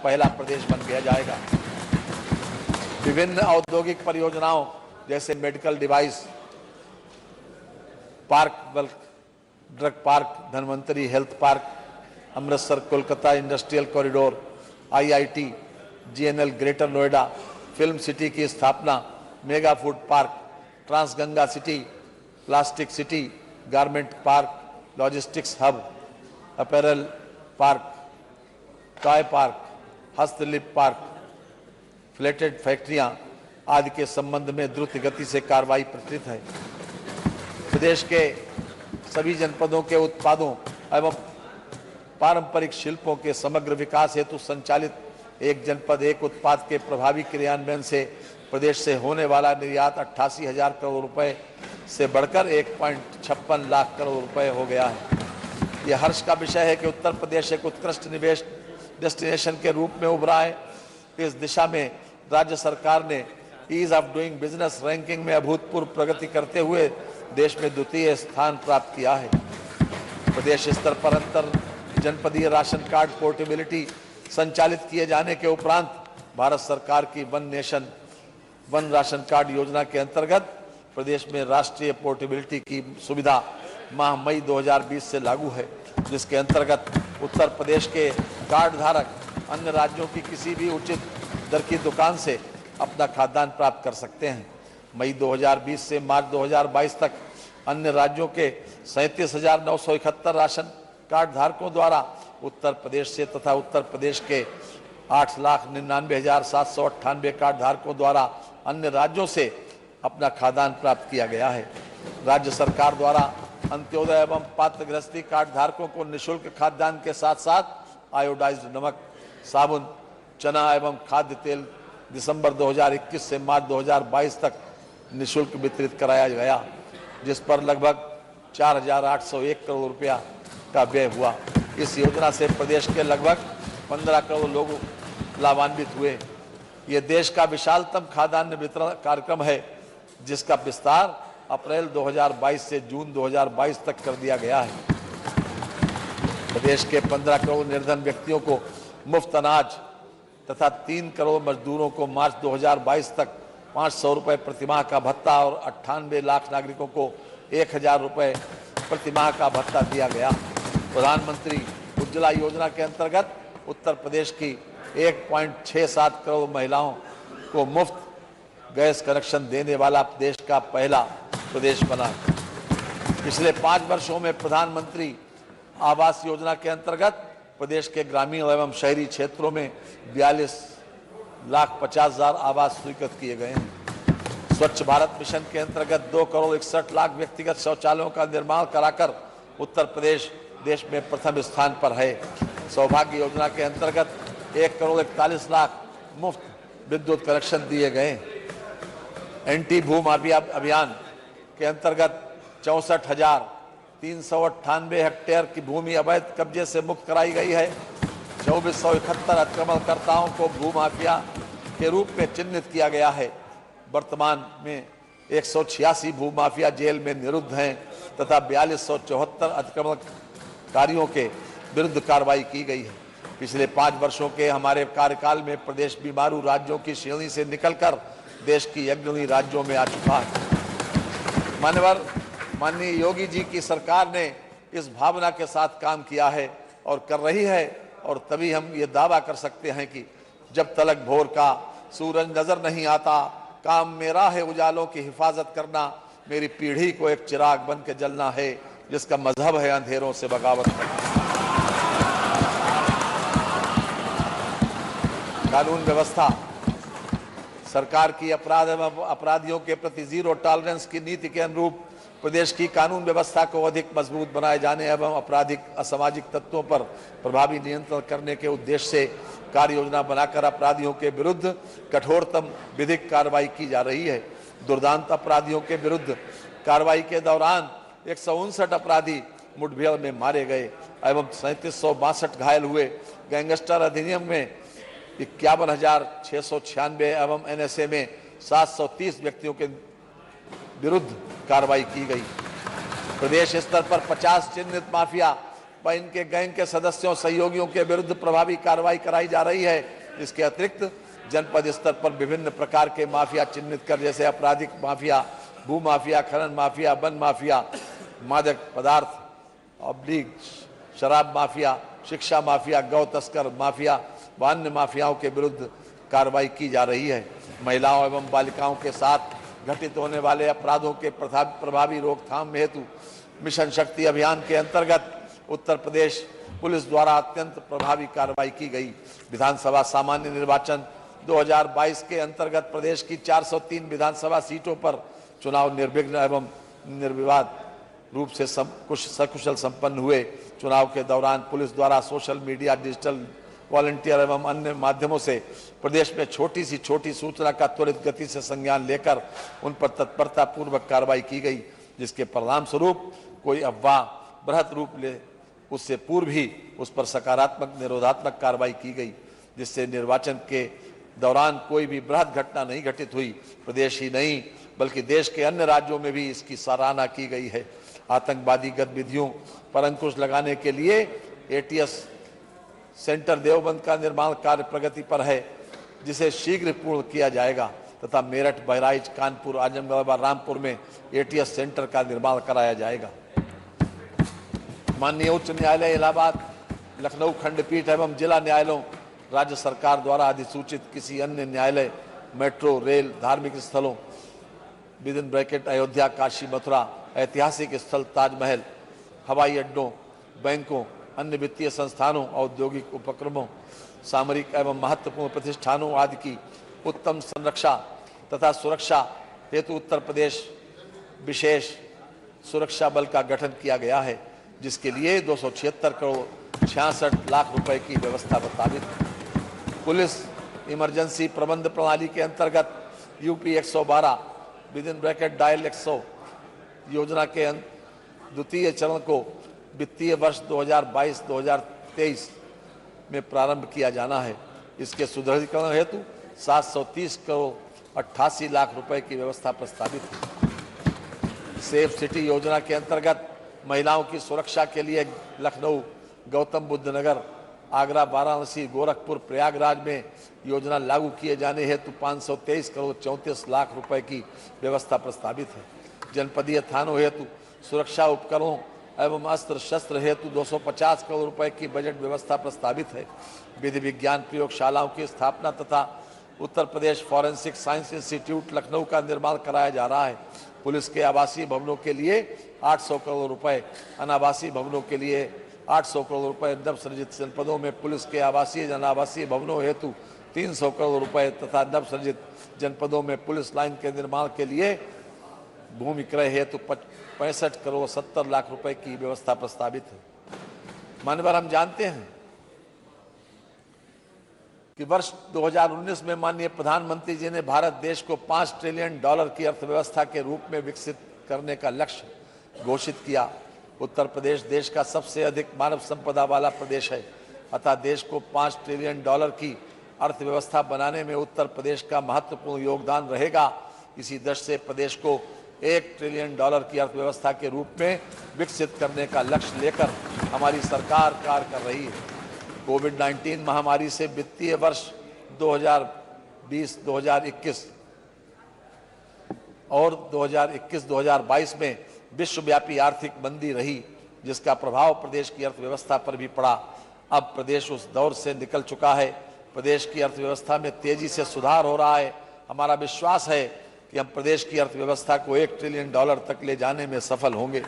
पहला प्रदेश बन गया जाएगा। विभिन्न औद्योगिक परियोजनाओं जैसे medical device park, bulk drug park, Dhanvantari health park, Amritsar Kolkata industrial corridor, IIT, GNL greater Noida, film city की स्थापना, mega food park, Trans Ganga city, plastic city, garment park, logistics hub, apparel park, toy park, हस्तशिल्प पार्क, फ्लेटेड फैक्ट्रियां आदि के संबंध में द्रुत गति से कार्रवाई प्रचलित है। प्रदेश के सभी जनपदों के उत्पादों एवं पारंपरिक शिल्पों के समग्र विकास हेतु संचालित एक जनपद एक उत्पाद के प्रभावी क्रियान्वयन से प्रदेश से होने वाला निर्यात 88,000 करोड़ रुपए से बढ़कर 1.56 लाख करोड़ रुपए हो गया है। यह हर्ष का विषय है कि उत्तर प्रदेश एक उत्कृष्ट निवेश डेस्टिनेशन के रूप में उभरा है। इस दिशा में राज्य सरकार ने ease of doing business ranking में अभूतपूर्व प्रगति करते हुए देश में द्वितीय स्थान प्राप्त किया है। प्रदेश स्तर पर अंतर जनपदीय राशन कार्ड पोर्टेबिलिटी संचालित किए जाने के उपरांत भारत सरकार की one nation one ration card योजना के अंतर्गत प्रदेश में राष्ट्रीय पोर्टेबिलिटी की सुविधा माह मई 2020 से लागू है, जिसके अंतर्गत उत्तर प्रदेश के कार्ड धारक अन्य राज्यों की किसी भी उचित दर की दुकान से अपना खाद्यान्न प्राप्त कर सकते हैं। मई 2020 से मार्च 2022 तक अन्य राज्यों के 37,971 राशन कार्ड धारकों द्वारा उत्तर प्रदेश से तथा उत्तर प्रदेश के 8,99,798 कार्ड धारकों द्वारा अन्य राज्यों से अपना खाद्यान्न प्राप्त किया गया है। राज्य सरकार द्वारा अंत्योदय एवं पात्र गृहस्थी कार्ड धारकों को निःशुल्क खाद्यान्न के साथ साथ आयोडाइज्ड नमक, साबुन, चना एवं खाद्य तेल दिसंबर 2021 से मार्च 2022 तक निःशुल्क वितरित कराया गया, जिस पर लगभग 4,801 करोड़ रुपया का व्यय हुआ। इस योजना से प्रदेश के लगभग 15 करोड़ लोग लाभान्वित हुए। ये देश का विशालतम खाद्यान्न वितरण कार्यक्रम है, जिसका विस्तार अप्रैल 2022 से जून 2022 तक कर दिया गया है। प्रदेश के 15 करोड़ निर्धन व्यक्तियों को मुफ्त अनाज तथा 3 करोड़ मजदूरों को मार्च 2022 तक 500 रुपये प्रतिमाह का भत्ता और 98 लाख नागरिकों को 1,000 रुपये प्रतिमाह का भत्ता दिया गया। प्रधानमंत्री उज्ज्वला योजना के अंतर्गत उत्तर प्रदेश की 1.67 करोड़ महिलाओं को मुफ्त गैस कनेक्शन देने वाला देश का पहला प्रदेश बना। पिछले 5 वर्षों में प्रधानमंत्री आवास योजना के अंतर्गत प्रदेश के ग्रामीण एवं शहरी क्षेत्रों में 42,50,000 आवास स्वीकृत किए गए हैं। स्वच्छ भारत मिशन के अंतर्गत 2 करोड़ 61 लाख व्यक्तिगत शौचालयों का निर्माण कराकर उत्तर प्रदेश देश में प्रथम स्थान पर है। सौभाग्य योजना के अंतर्गत 1 करोड़ 41 लाख मुफ्त विद्युत कनेक्शन दिए गए। एंटी भू माफिया अभियान के अंतर्गत 64,398 हेक्टेयर की भूमि अवैध कब्जे से मुक्त कराई गई है। 2,471 अतिक्रमणकर्ताओं को भू माफिया के रूप में चिन्हित किया गया है। वर्तमान में 186 भू माफिया जेल में निरुद्ध हैं तथा 4,274 अतिक्रमणकारियों के विरुद्ध कार्रवाई की गई है। पिछले 5 वर्षों के हमारे कार्यकाल में प्रदेश बीमारू राज्यों की श्रेणी से निकलकर देश की अग्रणी राज्यों में आ चुका है। माननीय योगी जी की सरकार ने इस भावना के साथ काम किया है और कर रही है, और तभी हम ये दावा कर सकते हैं कि जब तलक भोर का सूरज नजर नहीं आता, काम मेरा है उजालों की हिफाजत करना, मेरी पीढ़ी को एक चिराग बन के जलना है, जिसका मजहब है अंधेरों से बगावत करना। कानून व्यवस्था सरकार की अपराध एवं अपराधियों के प्रति जीरो टॉलरेंस की नीति के अनुरूप प्रदेश की कानून व्यवस्था को अधिक मजबूत बनाए जाने एवं आपराधिक असामाजिक तत्वों पर प्रभावी नियंत्रण करने के उद्देश्य से कार्य योजना बनाकर अपराधियों के विरुद्ध कठोरतम विधिक कार्रवाई की जा रही है। दुर्दांत अपराधियों के विरुद्ध कार्रवाई के दौरान 159 अपराधी मुठभेड़ में मारे गए एवं 3762 घायल हुए। गैंगस्टर अधिनियम में 51,696 एवं NSA में 730 व्यक्तियों के विरुद्ध कार्रवाई की गई। प्रदेश स्तर पर 50 चिन्हित माफिया व इनके गैंग के सदस्यों सहयोगियों के विरुद्ध प्रभावी कार्रवाई कराई जा रही है। इसके अतिरिक्त जनपद स्तर पर विभिन्न प्रकार के माफिया चिन्हित कर, जैसे आपराधिक माफिया, भू माफिया, खनन माफिया, वन माफिया, मादक पदार्थ ऑब्लिक शराब माफिया, शिक्षा माफिया, गौ तस्कर माफिया व अन्य माफियाओं के विरुद्ध कार्रवाई की जा रही है। महिलाओं एवं बालिकाओं के साथ घटित होने वाले अपराधों के प्रभावी रोकथाम हेतु मिशन शक्ति अभियान के अंतर्गत उत्तर प्रदेश पुलिस द्वारा अत्यंत प्रभावी कार्रवाई की गई। विधानसभा सामान्य निर्वाचन 2022 के अंतर्गत प्रदेश की 403 विधानसभा सीटों पर चुनाव निर्विघ्न एवं निर्विवाद रूप से सकुशल संपन्न हुए। चुनाव के दौरान पुलिस द्वारा सोशल मीडिया, डिजिटल वॉलंटियर एवं अन्य माध्यमों से प्रदेश में छोटी से छोटी सूचना का त्वरित गति से संज्ञान लेकर उन पर तत्परता पूर्वक कार्रवाई की गई, जिसके परिणाम स्वरूप कोई अफवाह बृहत रूप ले उससे पूर्व ही उस पर सकारात्मक निरोधात्मक कार्रवाई की गई, जिससे निर्वाचन के दौरान कोई भी बृहत घटना नहीं घटित हुई। प्रदेश ही नहीं बल्कि देश के अन्य राज्यों में भी इसकी सराहना की गई है। आतंकवादी गतिविधियों पर अंकुश लगाने के लिए एटीएस सेंटर देवबंद का निर्माण कार्य प्रगति पर है, जिसे शीघ्र पूर्ण किया जाएगा तथा मेरठ, बहराइच, कानपुर, आजमगढ़ व रामपुर में एटीएस सेंटर का निर्माण कराया जाएगा। माननीय उच्च न्यायालय इलाहाबाद, लखनऊ खंडपीठ एवं जिला न्यायालयों राज्य सरकार द्वारा अधिसूचित किसी अन्य न्यायालय, मेट्रो, रेल, धार्मिक स्थलों विदिन ब्रैकेट अयोध्या, काशी, मथुरा, ऐतिहासिक स्थल ताजमहल, हवाई अड्डों, बैंकों, अन्य वित्तीय संस्थानों, औद्योगिक उपक्रमों, सामरिक एवं महत्वपूर्ण प्रतिष्ठानों आदि की उत्तम संरक्षा तथा सुरक्षा हेतु उत्तर प्रदेश विशेष सुरक्षा बल का गठन किया गया है, जिसके लिए 276 करोड़ 66 लाख रुपए की व्यवस्था प्रस्तावित है। पुलिस इमरजेंसी प्रबंध प्रणाली के अंतर्गत यूपी 112 विदिन ब्रैकेट डायल 100 योजना के द्वितीय चरण को वित्तीय वर्ष 2022-2023 में प्रारंभ किया जाना है। इसके सुदृढ़ीकरण हेतु 730 करोड़ 88 लाख रुपए की व्यवस्था प्रस्तावित है। सेफ सिटी योजना के अंतर्गत महिलाओं की सुरक्षा के लिए लखनऊ, गौतम बुद्ध नगर, आगरा, वाराणसी, गोरखपुर, प्रयागराज में योजना लागू किए जाने हेतु 523 करोड़ 34 लाख रुपए की व्यवस्था प्रस्तावित है। जनपदीय थानों हेतु सुरक्षा उपकरणों एवं अस्त्र शस्त्र हेतु 250 करोड़ रुपए की बजट व्यवस्था प्रस्तावित है। विधि विज्ञान प्रयोगशालाओं की स्थापना तथा Uttar Pradesh forensic science institute Lucknow का निर्माण कराया जा रहा है। पुलिस के आवासीय भवनों के लिए 800 करोड़ रुपए, अनावासीय भवनों के लिए 800 करोड़ रुपए, नवसृजित जनपदों में पुलिस के आवासीय अनावासीय भवनों हेतु 300 करोड़ रुपए तथा नवसृजित जनपदों में पुलिस लाइन के निर्माण के लिए भूमि क्रय हेतु 65 करोड़ 70 लाख रुपए की व्यवस्था प्रस्तावित है। मान्यवर, हम जानते हैं कि वर्ष 2019 में माननीय प्रधानमंत्री जी ने भारत देश को $5 ट्रिलियन की अर्थव्यवस्था के रूप में विकसित करने का लक्ष्य घोषित किया। उत्तर प्रदेश देश का सबसे अधिक मानव संपदा वाला प्रदेश है, अतः देश को $5 ट्रिलियन की अर्थव्यवस्था बनाने में उत्तर प्रदेश का महत्वपूर्ण योगदान रहेगा। इसी दृष्टि से प्रदेश को $1 ट्रिलियन की अर्थव्यवस्था के रूप में विकसित करने का लक्ष्य लेकर हमारी सरकार कार्य कर रही है। कोविड-19 महामारी से वित्तीय वर्ष 2020-2021 और 2021-2022 में विश्वव्यापी आर्थिक मंदी रही, जिसका प्रभाव प्रदेश की अर्थव्यवस्था पर भी पड़ा। अब प्रदेश उस दौर से निकल चुका है। प्रदेश की अर्थव्यवस्था में तेजी से सुधार हो रहा है। हमारा विश्वास है कि हम प्रदेश की अर्थव्यवस्था को $1 ट्रिलियन तक ले जाने में सफल होंगे।